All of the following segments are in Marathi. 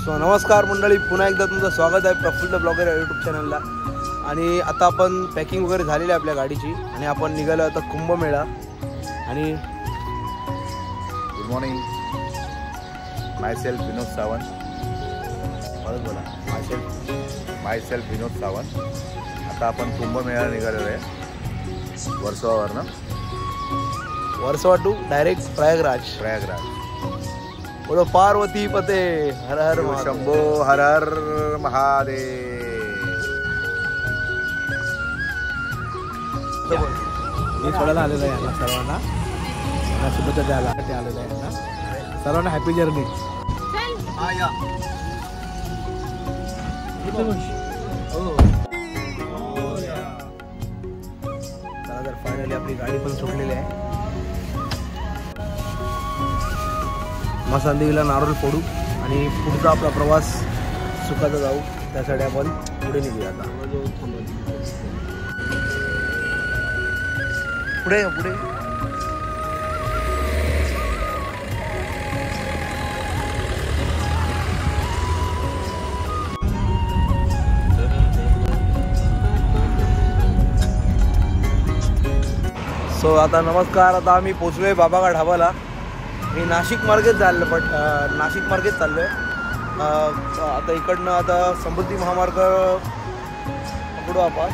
सो नमस्कार मंडळी, पुन्हा एकदा तुमचं स्वागत आहे प्रफुल्ल ब्लॉगर या यूट्यूब चॅनलला. आणि आता आपण पॅकिंग वगैरे झालेली आहे आपल्या गाडीची आणि आपण निघालो आता कुंभमेळा. आणि गुड मॉर्निंग, मायसेल्फ विनोद सावंत. परत बोला, मायसेल्फ विनोद सावंत. आता आपण कुंभमेळा निघालेलो आहे वर्सोवावरनं. Versova to direct Prayagraj. बोलो पार्वती पते हर हर शंभो हर हर महादेव. मी सोडायला आलेलो आहे यांना सर्वांना, शुभेच्छा द्यायला आलेलं आहे यांना सर्वांना. Happy journey. चला तर फायनली आपली गाडी पण सुटलेली आहे. मसांदेवीला नारळ फोडू आणि पुढचा आपला प्रवास सुखाचा जाऊ. त्यासाठी आपण पुढे निघूया. आता पुढे पुढे सो आता नमस्कार. आता आम्ही पोचलोय बाबागा ढाबाला. मी नाशिक मार्गेच नाशिक मार्गेच चाललो आहे. आता इकडनं आता समृद्धी महामार्ग पकडू, आपण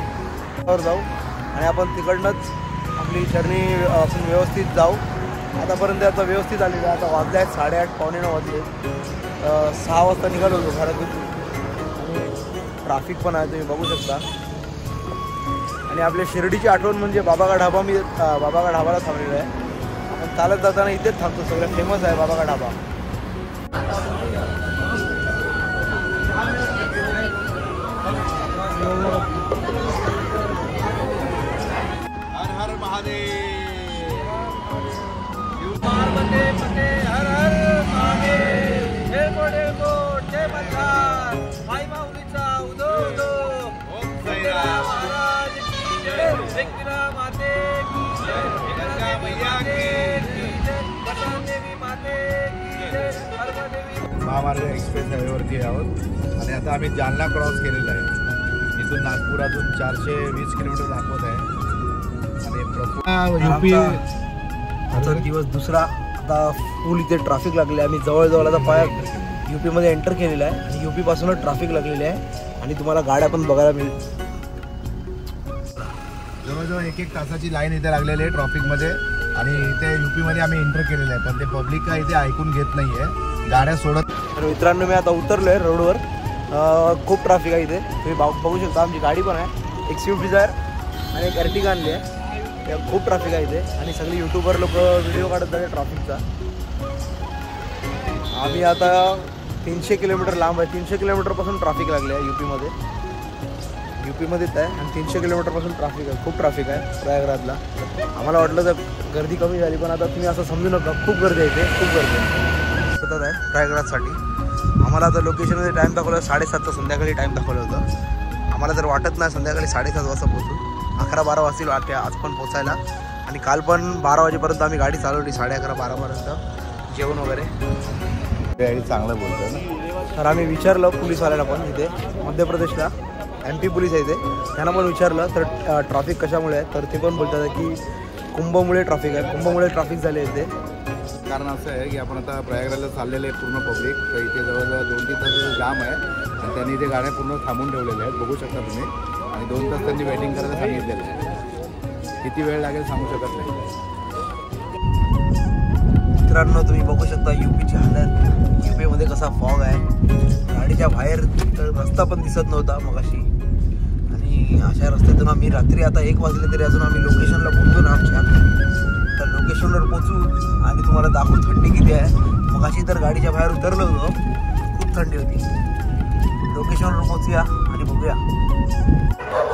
जाऊ आणि आपण तिकडनंच आपली जर्नी आपण व्यवस्थित जाऊ. आतापर्यंत आता व्यवस्थित आलेली आहे. आता वाजले आहेत 8:30 पावणे 9 वाजले. 6 वाजता निघालो होतो घरातून आणि ट्रॅफिक पण आहे, तुम्ही बघू शकता. आणि आपल्या शिर्डीची आठवण म्हणजे बाबागा ढाबा. मी बाबागा ढाबाला थांबलेलो आहे. आपण चालत जाताना इथेच थांबतो. सगळं फेमस आहे बाबागा ढाबा. हर हर महादेव. हर हर महादेव. जय मल्हार. माई माऊलीचा उदो उदो. ओम साईराम. महाराज की जय. व्यक्तिरा माते की जय. गंगा मैया की जय. बसवदेवी माते की जय. सर्वदेवी. महामार्ग एक्सप्रेस हायवेवरती आहोत आणि आता आम्ही जालना क्रॉस केलेला आहे. इथून नागपुरातून 420 किलोमीटर दाखवत आहे. आणि यूपी आजचा दिवस दुसरा. आता फुल इथे ट्रॅफिक लागले. आम्ही जवळजवळ आता पाय यूपीमध्ये एंटर केलेला आहे आणि यूपीपासूनच ट्रॅफिक लागलेली आहे आणि तुम्हाला गाड्या पण बघायला मिळेल. जवळजवळ 1-1 तासाची लाईन इथे लागलेली आहे ट्रॉफिकमध्ये. आणि इथे यूपीमध्ये आम्ही एंटर केलेलं आहे, पण ते पब्लिक काय इथे ऐकून घेत नाही आहे, गाड्या सोडत. तर मित्रांनो, मी आता उतरलो आहे रोडवर. खूप ट्रॅफिक आहे इथे, तुम्ही बघू शकता. आमची गाडी पण आहे, एक स्विफ्ट डिझायर आणि एक अर्टिगा आणली आहे. खूप ट्रॅफिक आहे इथे आणि सगळे यूट्यूबर लोक व्हिडिओ काढत जाते ट्रॅफिकचा. आम्ही आता 300 किलोमीटर लांब आहे. 300 किलोमीटरपासून ट्रॅफिक लागले आहे यूपीमध्येच आहे आणि 300 किलोमीटरपासून ट्रॅफिक आहे. खूप ट्रॅफिक आहे प्रयागराजला. आम्हाला वाटलं तर गर्दी कमी झाली, पण आता तुम्ही असं समजू नका, खूप गर्दी आहे इथे, खूप गर्दी आहे प्रयागराजसाठी. आम्हाला आता लोकेशनमध्ये टाईम दाखवलं 7:30 संध्याकाळी टाईम दाखवलं होतं. आम्हाला तर वाटत नाही संध्याकाळी 7:30 वाजता पोहोचू. 11-12 वाजतील वाटते आज पण पोचायला. आणि काल पण 12 वाजेपर्यंत आम्ही गाडी चालवली, 11:30-12पर्यंत जेवण वगैरे. चांगलं बोलतो ना. तर आम्ही विचारलं पोलीसवाल्याला पण, इथे मध्य प्रदेशला MP पोलीस आहे इथे, त्यांना पण विचारलं तर ट्रॅफिक कशामुळे आहे, तर ते पण बोलतात की कुंभमुळे ट्रॅफिक आहे. कुंभमुळे ट्रॅफिक झाले इथे. कारण असं आहे की आपण आता प्रयागराजला चाललेलं आहे पूर्ण पब्लिक. तर इथे जवळजवळ 2-3 तासाचं जाम आहे आणि त्यांनी इथे गाड्या पूर्ण थांबून ठेवलेल्या आहेत, बघू शकता तुम्ही. आणि 2 तास त्यांनी वेटिंग करायला सांगितलेलं आहे. किती वेळ लागेल सांगू शकत नाही. मित्रांनो, तुम्ही बघू शकता यूपीची हालत. यूपीमध्ये कसा फॉग आहे, गाडीच्या बाहेर रस्ता पण दिसत नव्हता मगाशी. आणि अशा रस्त्यातून आम्ही रात्री आता 1 वाजले तरी अजून आम्ही लोकेशनला पोहोचतो ना आमच्या. तर लोकेशनवर पोहोचू आणि तुम्हाला दाखवू थंडी किती आहे. मगाशी तर गाडीच्या बाहेर उतरलो होतो, खूप थंडी होती. लोकेशनवर पोहोचूया आणि बघूया.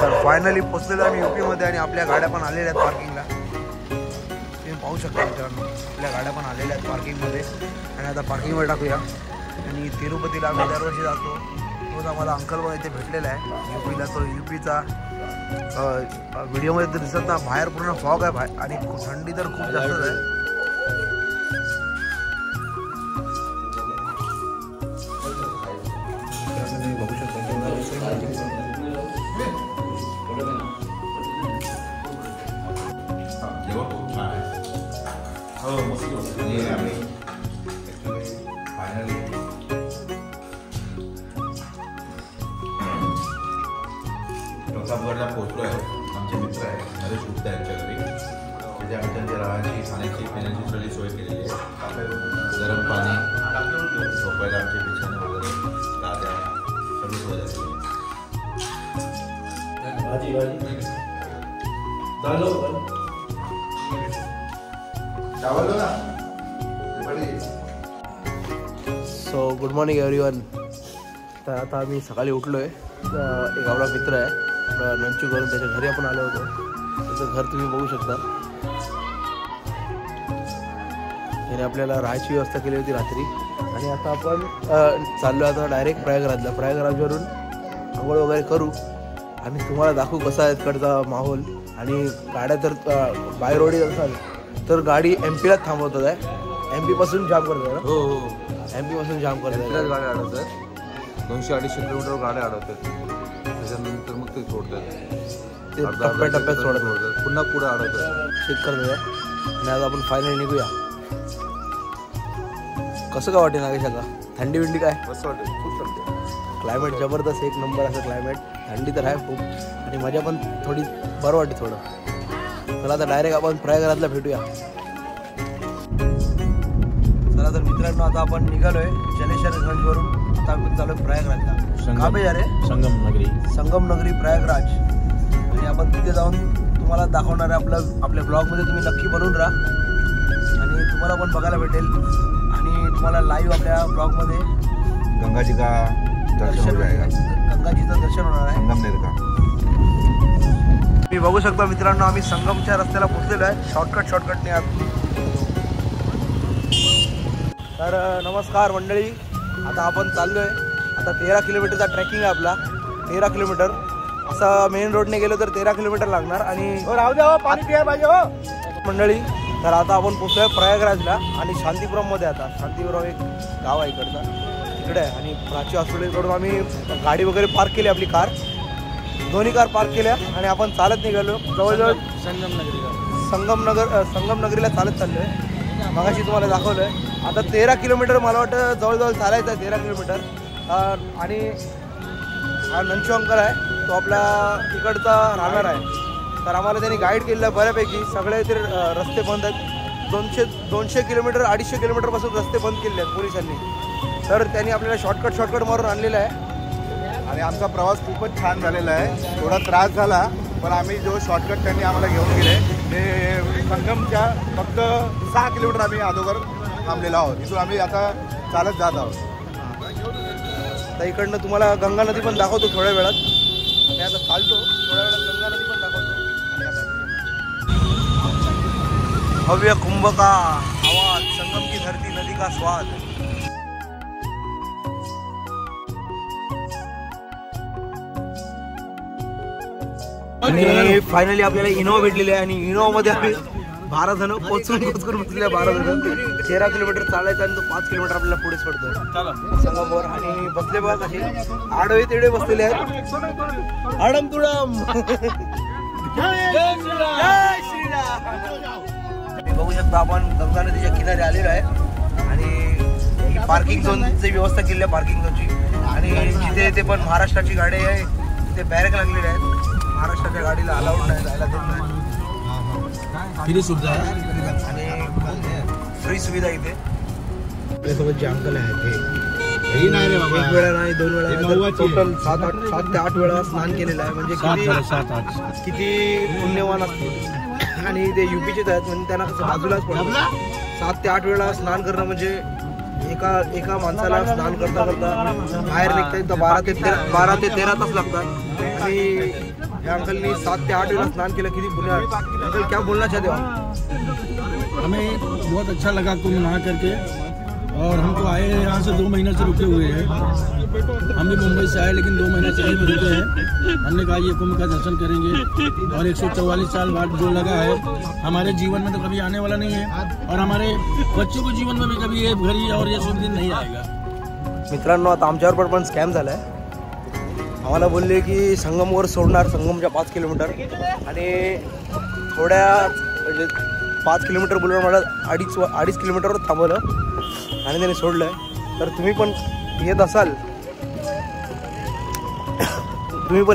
तर फायनली पोचलेलो आम्ही यूपीमध्ये आणि आपल्या गाड्या पण आलेल्या आहेत पार्किंगला. तुम्ही पाहू शकता मित्रांनो, आपल्या गाड्या पण आलेल्या आहेत पार्किंगमध्ये. आणि आता पार्किंगवर टाकूया. आणि तिरुपतीला आम्ही दरवर्षी जातो. तोच आम्हाला अंकल पण इथे भेटलेला आहे यूपीला. तो यूपीचा व्हिडिओमध्ये तर दिसत ना, बाहेर पूर्ण फॉग आहे बाहेर आणि थंडी तर खूप जास्तच आहे. आणि आम्ही फायनली प्रतापगडला पोहोचलो आहे. आमचे मित्र आहेत, नरेश गुप्ता यांच्या घरी, तिथे आम्ही त्यांच्या राहण्याची, खाण्याची, पिण्याची सगळी सोय केलेली आहे. गरम पाणी, झोपायला आमचे बिछाने वगैरे, गाद्या, सगळी सोय झालेली आहे. So good morning everyone. तर आता आम्ही सकाळी उठलो आहे. एक आपला मित्र आहे नंचू करून, त्याच्या घरी आपण आलो होतो. त्याचं घर तुम्ही बघू शकता. त्याने आपल्याला राहायची व्यवस्था केली होती रात्री. आणि आता आपण चाललो आता डायरेक्ट प्रयागराजला. प्रयागराजवरून आंघोळ वगैरे करू आणि तुम्हाला दाखवू कसा आहे तिकडचा माहोल. आणि गाड्या तर बाय रोडीत असाल तर गाडी MP लाच थांबवतात आहे. MP पासून जाम करतात. हो हो MP पासून जाम करतात. गाड्या अडवतात. 200-250 किलोमीटर गाड्या अडवतात. त्याच्यानंतर मग ते सोडतात. ते टप्प्याटप्प्यात सोडत पुन्हा पुढे अडवतात. चेक करतात. आणि आज आपण फायनल निघूया. कसं काय वाटेल नागेश आता? थंडी विंडी काय? मस्त वाटेल, खूप थंडी. क्लायमेट जबरदस्त, एक नंबर असं क्लायमेट. थंडी तर आहे खूप आणि मजा पण थोडी बरं वाटते थोडं. चला आता डायरेक्ट आपण प्रयागराजला भेटूया. चला तर मित्रांनो, आता आपण निघालोय जलेश्वरगंजवरून. आता आपण चालू आहे प्रयागराजला. का बे रे? संगम नगरी प्रयागराज. आणि आपण तिथे जाऊन तुम्हाला दाखवणार आहे. आपल्या ब्लॉगमध्ये तुम्ही नक्की बनवून राहा आणि तुम्हाला पण बघायला भेटेल. आणि तुम्हाला लाईव्ह आपल्या ब्लॉगमध्ये गंगाजी का दर्शन हो जाएगा. गंगाजीचं दर्शन होणार आहे. संगमनेर का. तुम्ही बघू शकता मित्रांनो, आम्ही संगमच्या रस्त्याला पोहोचलेलो आहे. शॉर्टकटने आत. तर नमस्कार मंडळी. आता आपण चाललो आहे. आता 13 किलोमीटरचा ट्रेकिंग आहे आपला. 13 किलोमीटर असा मेन रोडने गेलो तर 13 किलोमीटर लागणार. आणि मंडळी, तर आता आपण पोहोचलो आहे प्रयागराजला आणि शांतीपुरममध्ये. आता शांतीपुरम एक गाव आहे इकडचं, तिकडे आहे. आणि प्राची हॉस्पिटलकडून आम्ही गाडी वगैरे पार्क केली, आपली कार, दोन्ही कार पार्क केल्या आणि आपण चालत निघालो. जवळजवळ संगमनगरीला चालत चाललो आहे. मगाशी तुम्हाला दाखवलं आहे. आता 13 किलोमीटर मला वाटतं जवळजवळ चालायचं आहे. 13 किलोमीटर. आणि हा नंचू अंकल आहे, तो आपला इकडचा राहणार आहे. तर आम्हाला त्यांनी गाईड केलेलं आहे बऱ्यापैकी. सगळे ते रस्ते बंद आहेत. 200 किलोमीटर 250 किलोमीटरपासून रस्ते बंद केले आहेत पोलिसांनी. तर त्यांनी आपल्याला शॉर्टकट मारून आणलेलं आहे. आणि आमचा प्रवास खूपच छान झालेला आहे. थोडा त्रास झाला, पण आम्ही जो शॉर्टकट त्यांनी आम्हाला घेऊन गेले ते संगमच्या फक्त 6 किलोमीटर आम्ही अगोदर थांबलेलो आहोत. इथून आम्ही आता चालत जात आहोत. तर इकडनं तुम्हाला गंगा नदी पण दाखवतो थोड्या वेळात. आणि आता चालतो थोड्या वेळात गंगा नदी पण दाखवतो. भव्य कुंभ का आवाज, संगम की धरती, नदी का स्वाद. आणि फायनली आपल्याला इनोवा भेटलेली आहे. आणि इनोवामध्ये आम्ही 12 जण पोचून बसलेले आहे. 12 जण 13 किलोमीटर चालायचं आणि तो 5 किलोमीटर आपल्याला पुढे सोडतो संगमवर. आणि बसले बघा कसे आडवे तेडे बसलेले आहेत. आडम तुडम. बघू शकता आपण गंगा नदीच्या किनारी आलेलो आहे. आणि पार्किंग झोनची व्यवस्था केली आहे, पार्किंग झोनची. आणि जिथे ते पण महाराष्ट्राची गाडी आहे तिथे बॅरक लागलेले आहेत. महाराष्ट्राच्या गाडीला अलाउड नाही, जायला देत नाही. फ्री सुविधा आहे आणि फ्री सुविधा इथे. आपल्यासोबत जे अंकल आहेत ते एक वेळा नाही 2 वेळा, टोटल 7 ते 8 वेळा स्नान केलेलं आहे. म्हणजे किती पुण्यवान असतील. आणि ते UPचेच आहेत म्हणजे त्यांना कसं बाजूलाच पडतं. 7 ते 8 वेळा स्नान करणं म्हणजे एका माणसाला स्नान करता बाहेर निघता येतं 12 ते 13 तास लागतात. आणि या अंकलनी 7 ते 8 वेळा स्नान केलं. किती पुण्य. अंकल क्या बोलना चाहते हो? हमें बहुत अच्छा लगा कुंभ नहा करके. और हम तो आए यहाँ से 2 महीने से रुके हुए हैं. हम भी मुंबई से आए लेकिन 2 महीने से यहीं पर रुके हैं. हमने कहा ये कुंभ का दर्शन करेंगे. और 144 साल बाद जो लगा है हमारे जीवन में तो कभी आने वाला नहीं है. और हमारे बच्चों के जीवन में भी कभी ये घड़ी और ये शुभ दिन नहीं आएगा. मित्रांनो, आता आमच्यावर पण स्कॅम झाला आहे. आम्हाला बोलले की संगमवर सोडणार, संगमच्या 5 किलोमीटर. आणि थोड्या म्हणजे 5 किलोमीटर बोलून मला 2.5 किलोमीटरवर थांबवलं आणि त्याने सोडलं आहे. तर तुम्ही पण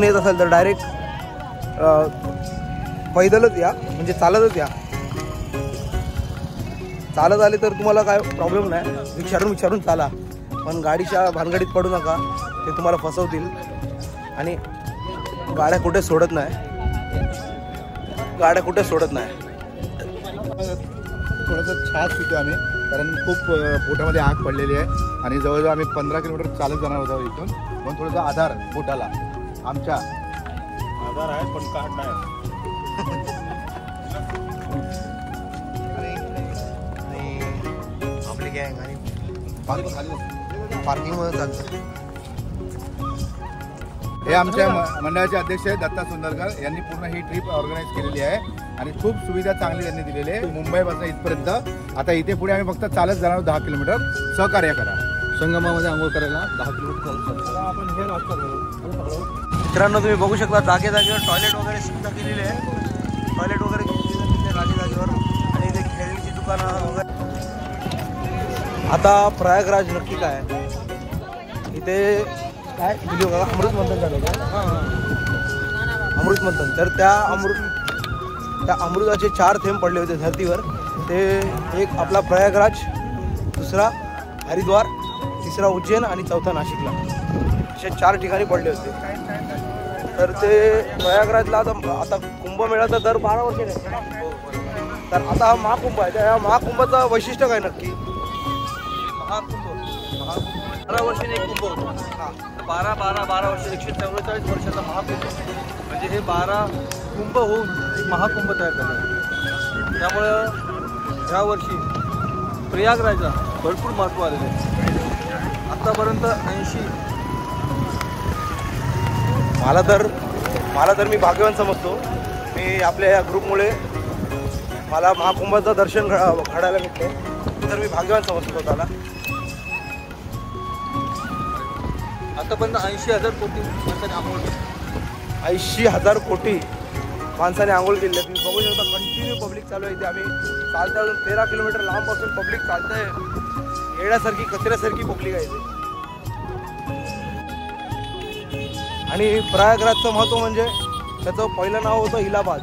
येत असाल तर डायरेक्ट पैदलच या, म्हणजे चालतच या. चालत आले तर तुम्हाला काय प्रॉब्लेम नाही, विचारून चाला. पण गाडीच्या भानगडीत पडू नका, ते तुम्हाला फसवतील. आणि गाड्या कुठे सोडत नाही. थोडंसं छास पितो आम्ही, कारण खूप पोटामध्ये आग पडलेली आहे आणि जवळजवळ आम्ही 15 किलोमीटर चालत जाणार होतो इथून. पण थोडंसं आधार पोटाला आमच्या आधार आहे, पण काढ नाही. आणि आपली गँग आणि पार्किंगमध्ये चालतं. हे आमच्या मंडळाचे अध्यक्ष आहेत दत्ता सुंदरकर यांनी पूर्ण ही ट्रिप ऑर्गनाईज केलेली आहे आणि खूप सुविधा चांगली त्यांनी दिलेली आहे मुंबईपासून इथपर्यंत. आता इथे पुढे आम्ही फक्त चालत जाणार 10 किलोमीटर. सहकार्य करा. संगमामध्ये आंघोळ करायला 10 किलोमीटर आपण हे नाश्ता करू. मित्रांनो तुम्ही बघू शकता जागेवर टॉयलेट वगैरे सुविधा केलेली आहे. टॉयलेट वगैरे केलेली आहे जागेवर आणि इथे खेळणीची दुकानं वगैरे. आता प्रयागराज नक्की काय इथे काय व्हिडिओ बघा, अमृत मंथन झालं का? अमृत मंथन. तर त्या अमृताचे 4 थेंब पडले होते धरतीवर. ते एक आपला प्रयागराज, दुसरा हरिद्वार, तिसरा उज्जैन आणि चौथा नाशिकला, असे 4 ठिकाणी पडले होते. तर ते प्रयागराजला आता कुंभमेळा तर दर 12 वर्षे नाही. तर आता हा महाकुंभ आहे. त्या महाकुंभाचं वैशिष्ट्य काय नक्की? महाकुंभ 12 वर्षांनी एक कुंभ होतो. 12 वर्ष 144 वर्षाचा महाकुंभ. म्हणजे हे 12 कुंभ होऊन एक महाकुंभ तयार करतात. त्यामुळं ह्या वर्षी प्रयागराजला भरपूर महत्त्व आलेलं आहे. आत्तापर्यंत 80. मला तर मी भाग्यवान समजतो. मी आपल्या या ग्रुपमुळे मला महाकुंभाचं दर्शन घडायला भेटलं. तर मी भाग्यवान समजतो स्वतःला. आतापर्यंत 80,000 कोटी माणसाने आंघोळ केली. 80,000 कोटी माणसाने आंघोळ केली. तुम्ही बघू शकता कंटिन्यू पब्लिक चालू आहे इथे. आम्ही चालता अजून 13 किलोमीटर लांबपासून पब्लिक चालतं आहे. येण्यासारखी कचऱ्यासारखी पब्लिक आहे इथे. आणि प्रयागराजचं महत्त्व म्हणजे त्याचं पहिलं नाव होतं इलाहाबाद.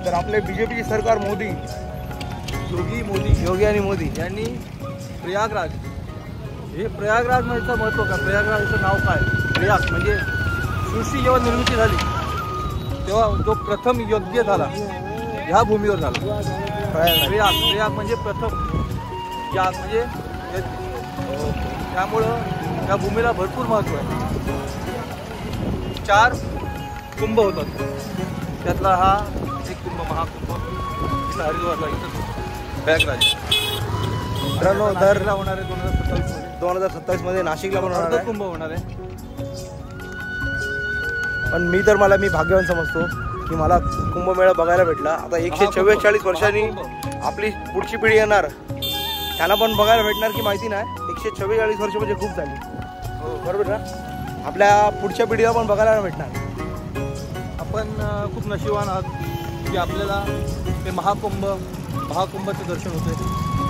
तर आपले BJP सरकार योगी आणि मोदी यांनी प्रयागराज हे प्रयागराजचं महत्त्व का? प्रयागराजचं नाव काय? प्रयाग म्हणजे सृष्टी जेव्हा निर्मिती झाली तेव्हा जो प्रथम यज्ञ झाला ह्या भूमीवर झाला. प्रयाग म्हणजे प्रथम, याग म्हणजे त्यामुळं त्या भूमीला भरपूर महत्त्व आहे. 4 कुंभ होतात, त्यातला हा एक कुंभ महाकुंभ इथं हरिद्वारला इथं प्रयागराज. मित्रांनो दरला होणार आहे 2027 मध्ये नाशिकला पण होणार आहे कुंभ होणार आहे. पण मी भाग्यवान समजतो की मला कुंभमेळा बघायला भेटला. आता 144 वर्षांनी आपली पुढची पिढी येणार, त्यांना पण बघायला भेटणार की माहिती नाही. 144 वर्ष म्हणजे खूप झाली. बरोबर ना? आपल्या पुढच्या पिढीला पण बघायला भेटणार. आपण खूप नशिबान आहात की आपल्याला ते महाकुंभाचं दर्शन होतं आहे.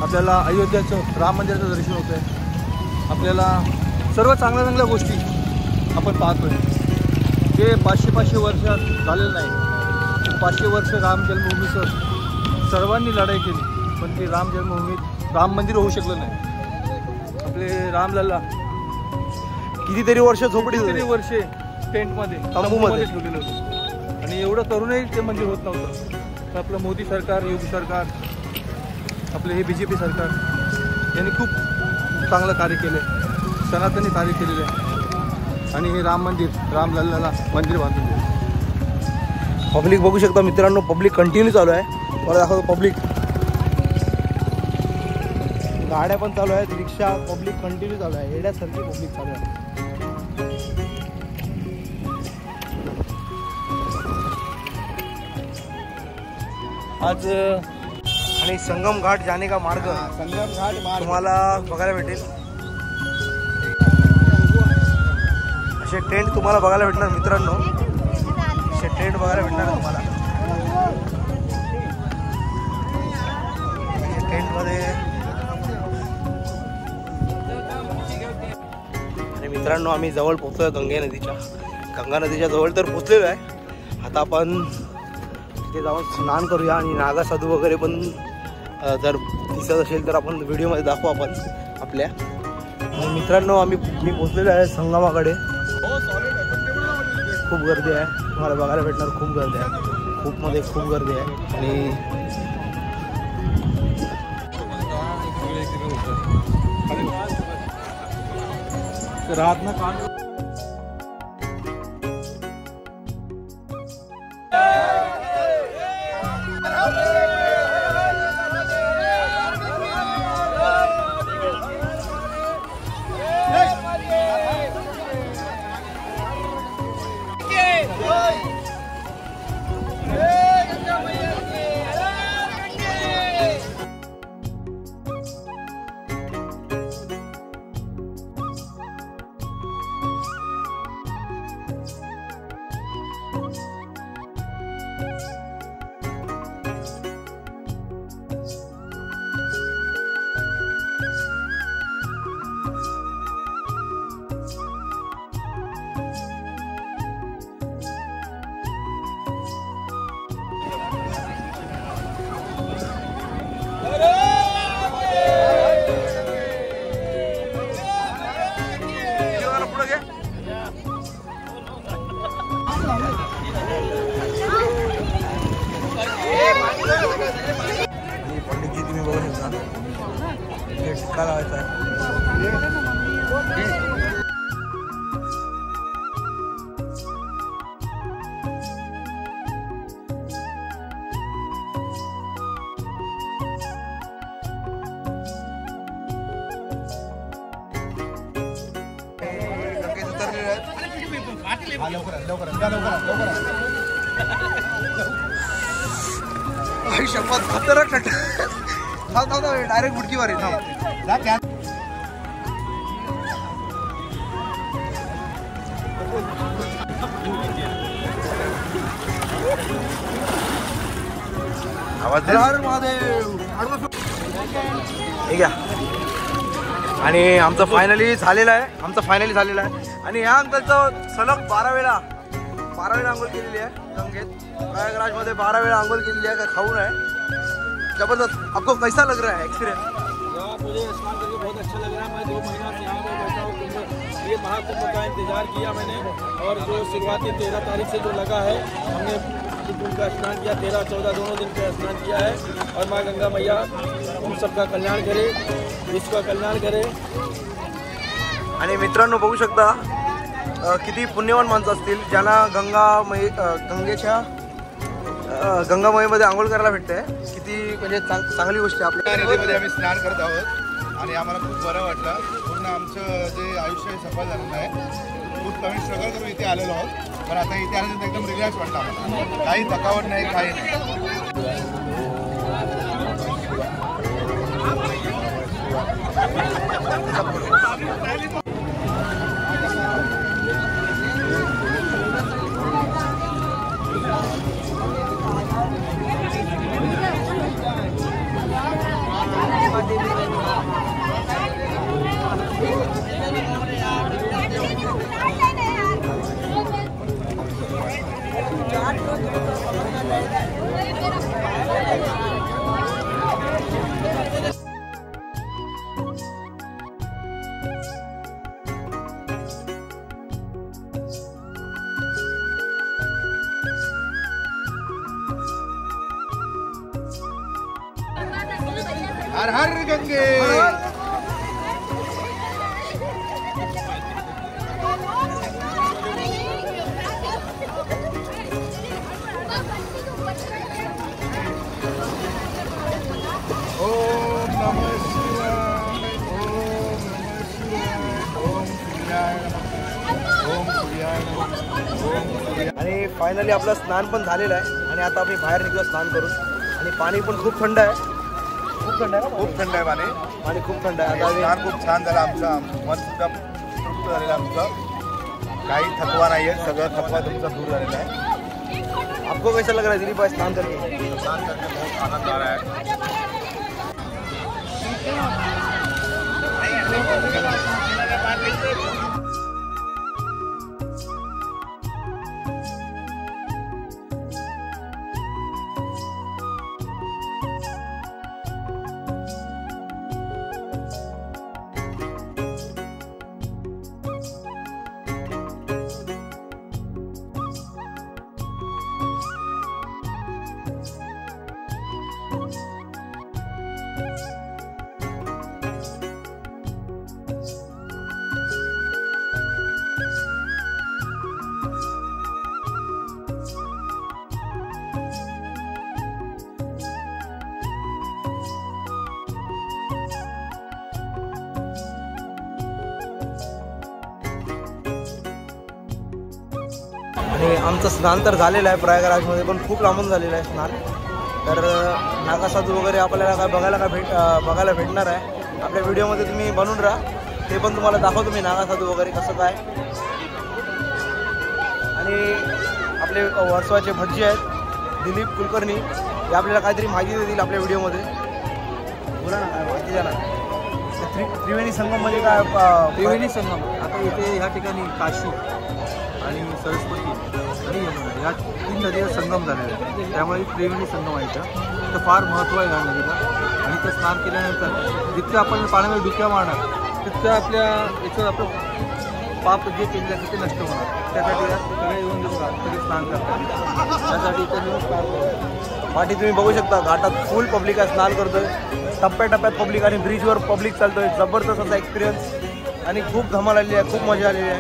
आपल्याला अयोध्याचं राम मंदिराचं दर्शन होतं आहे. आपल्याला सर्व चांगल्या गोष्टी आपण पाहतो आहे. ते 500 वर्षात झालेलं नाही. 500 वर्ष राम जन्मभूमीचं सर्वांनी लढाई केली, पण ते राम जन्मभूमीत राम मंदिर होऊ शकलं नाही. आपले रामलल्ला कितीतरी वर्ष वर्षे टेंटमध्ये तंबूमध्ये ठेवलेलं होतं आणि एवढं करूनही ते मंदिर होत नव्हतं. तर आपलं मोदी सरकार, योगी सरकार, आपले हे BJP सरकार यांनी खूप चांगलं कार्य केलं, सनातनी कार्य केलेलं आहे आणि हे राम मंदिर, रामलल्लाला मंदिर बांधून दिलं. पब्लिक बघू शकता मित्रांनो, पब्लिक कंटिन्यू चालू आहे. मला दाखवतो पब्लिक, गाड्या पण चालू आहेत, रिक्षा, पब्लिक कंटिन्यू चालू आहे. येण्यासारखी पब्लिक चालू आहे. आज आणि संगम घाट जाने का मार्ग तुम्हाला बघायला भेटेल. असे टेंट तुम्हाला बघायला भेटणार मित्रांनो. असे टेंट बघायला भेटणार तुम्हाला. टेंटमध्ये. आणि मित्रांनो आम्ही जवळ पोहोचलो गंगा नदीच्या जवळ तर पोहोचलेलो आहे. आता आपण तिथे जाऊन स्नान करूया आणि नागासाधू वगैरे पण जर दिसत असेल तर आपण व्हिडिओमध्ये दाखवू आपण आपल्या. मित्रांनो मी पोहोचलेलो आहे संगमाकडे. खूप गर्दी आहे, तुम्हाला बघायला भेटणार. खूप गर्दी आहे, खूप गर्दी आहे. आणि रात ना काम पंडितजी तुम्ही बघू शकता टिक्का लावायचा आहे. शपथ खतरनाक डायरेक्ट बुडकीवर आहे. आवाज ठीक आहे. आणि आमचं फायनली झालेलं आहे. आणि या अंकलचं सलग 12 वेळा आंघोळ केलेली आहे गंगेत. प्रयागराजमध्ये 12 वेळा आंघोळ केलेली आहे. काय खाऊन आहे. जबरदस्त. आपको कैसा लग रहा है एक्सपीरियंस? मुझे स्नान करके बहुत अच्छा लग रहा है. मैं 2 महीना से यहाँ पर बैठा हूँ. ये महाकुंभ का इंतजार किया मैंने. और जो शुरुआती 13 तारीख से जो लगा है, हमने कुंभ का स्नान किया. 13-14 दोनों दिन का स्नान किया है. और माँ गंगा मैया हम सबका कल्याण करे, विश्व का कल्याण करे. आणि मित्रांनो बघू शकता किती पुण्यवान माणसं असतील ज्यांना गंगामाईमध्ये आंघोळ करायला भेटते. किती म्हणजे चांगली गोष्ट आहे. आपल्या नदीमध्ये आम्ही स्नान करत आहोत आणि आम्हाला खूप बरं वाटलं. पूर्ण आमचं जे आयुष्य सफल झालेलं आहे. खूप कमी स्ट्रगल करून इथे आलेलो आहोत. पण आता इथे आल्यानंतर एकदम रिलॅक्स वाटलं आम्हाला. काही थकावट नाही, काही नाही. हर हर गंगे. ओम नमः शिवाय. आणि फायनली आपलं स्नान पण झालेलं आहे. आणि आता आम्ही बाहेर निघलो स्नान करून. आणि पाणी पण खूप थंड आहे. खूप थंड आहे पाणी खूप थंड आहे. आता स्नान खूप छान झालं. आमचं मन सुद्धा तृप्त झालेलं. आमचं काही थकवा नाही आहे. सगळं थकवा तुमचा दूर झालेला आहे. आपको कैसा लग रहा है दिलीप भाई स्नान करके? स्नान करके बहुत आनंद आ रहा है. आणि आमचं स्नान तर झालेलं आहे प्रयागराजमध्ये, पण खूप लांबून झालेलं आहे स्नान. तर नागासाधू वगैरे आपल्याला काय बघायला भेटणार आहे. आपल्या व्हिडिओमध्ये तुम्ही बनवून राहा, ते पण तुम्हाला दाखवतो मी नागासाधू वगैरे कसं काय. आणि आपले वर्सोवाचे भटजी आहेत दिलीप कुलकर्णी, ते आपल्याला काहीतरी माहिती देतील आपल्या व्हिडिओमध्ये. बोला ना, काय माहिती द्या ना. त्रिवेणी संगम म्हणजे काय? त्रिवेणी संगम आता इथे ह्या ठिकाणी काशी आणि सरस्वती आणि यमुना या 3 नदीचा संगम झालेला आहे, त्यामुळे त्रिवेणी संगम आहे. तर फार महत्त्व आहे या नदीला. आणि ते स्नान केल्यानंतर जितकं आपण पाण्यामध्ये डुक्या मारणार तितकं आपल्या याचं आपलं पाप जे केलेलं आहे ते नष्ट होणार. त्यासाठी सगळे येऊन सगळे स्नान करतात. त्यासाठी इथे येऊन स्नान करतात. पाठी तुम्ही बघू शकता, घाटात फुल पब्लिक आहे, स्नान करतोय. टप्प्याटप्प्यात पब्लिक आणि ब्रिजवर पब्लिक चालतोय. जबरदस्त असा एक्सपिरियन्स आणि खूप धमाल आलेली आहे, खूप मजा आलेली आहे.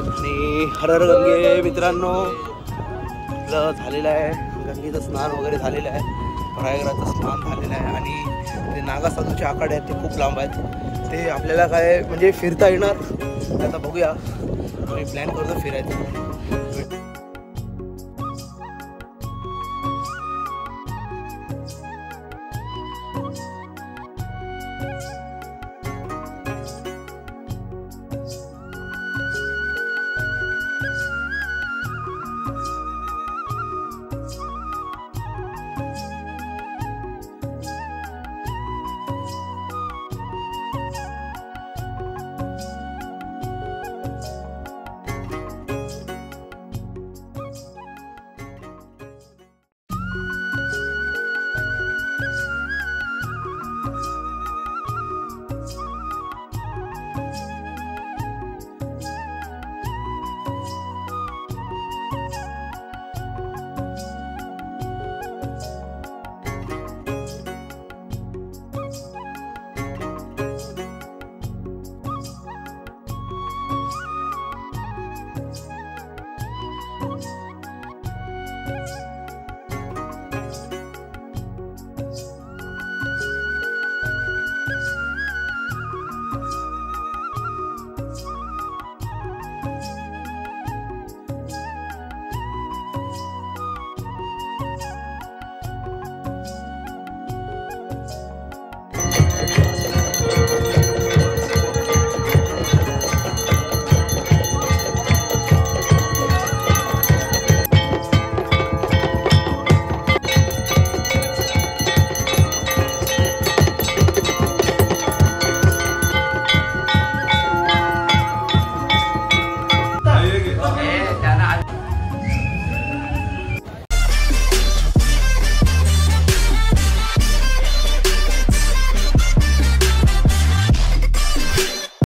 आणि हर हर गंगे मित्रांनो, आपलं झालेलं आहे गंगेचं स्नान वगैरे झालेलं आहे, प्रयागराजचं स्नान झालेलं आहे. आणि ते नागासाधूचे आखाडे आहेत ते खूप लांब आहेत, ते आपल्याला काय म्हणजे फिरता येणार. आता बघूया, आम्ही प्लॅन करतो फिरायचं.